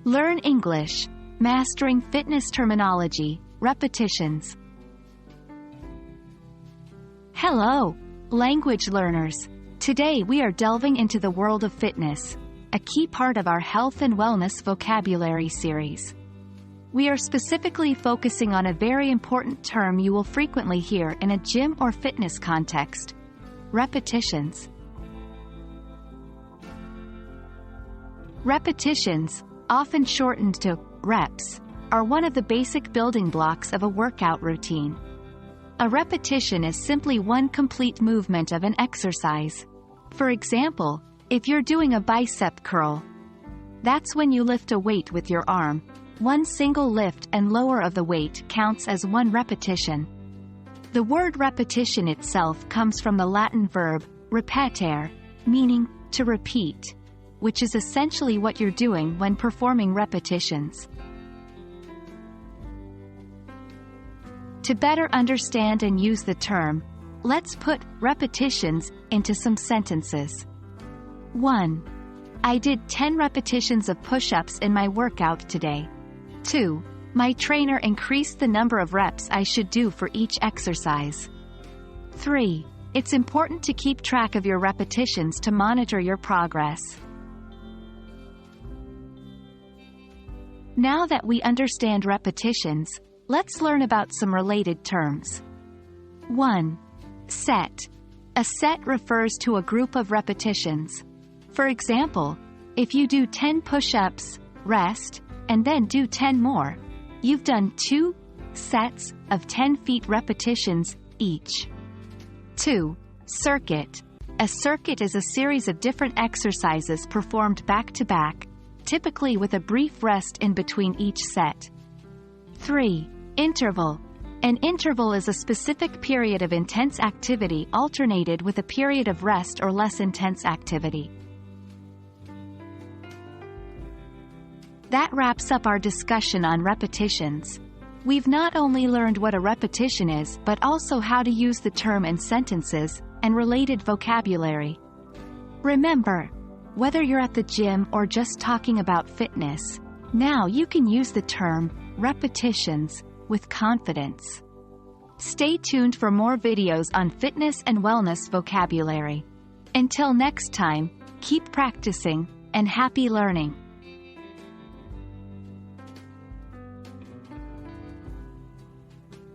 Learn English. Mastering fitness terminology. Repetitions. Hello, language learners. Today we are delving into the world of fitness, a key part of our health and wellness vocabulary series. We are specifically focusing on a very important term you will frequently hear in a gym or fitness context: repetitions. Repetitions, often shortened to reps, are one of the basic building blocks of a workout routine. A repetition is simply one complete movement of an exercise. For example, if you're doing a bicep curl, that's when you lift a weight with your arm. One single lift and lower of the weight counts as one repetition. The word repetition itself comes from the Latin verb repetere, meaning to repeat, which is essentially what you're doing when performing repetitions. To better understand and use the term, let's put repetitions into some sentences. 1. I did 10 repetitions of push-ups in my workout today. 2. My trainer increased the number of reps I should do for each exercise. 3. It's important to keep track of your repetitions to monitor your progress. Now that we understand repetitions, let's learn about some related terms. 1. Set. A set refers to a group of repetitions. For example, if you do 10 push-ups, rest, and then do 10 more, you've done 2 sets of 10 feet repetitions each. 2. Circuit. A circuit is a series of different exercises performed back-to-back, typically with a brief rest in between each set. 3. Interval. An interval is a specific period of intense activity alternated with a period of rest or less intense activity. That wraps up our discussion on repetitions. We've not only learned what a repetition is, but also how to use the term in sentences and related vocabulary. Remember, whether you're at the gym or just talking about fitness, now you can use the term repetitions with confidence. Stay tuned for more videos on fitness and wellness vocabulary. Until next time, keep practicing and happy learning.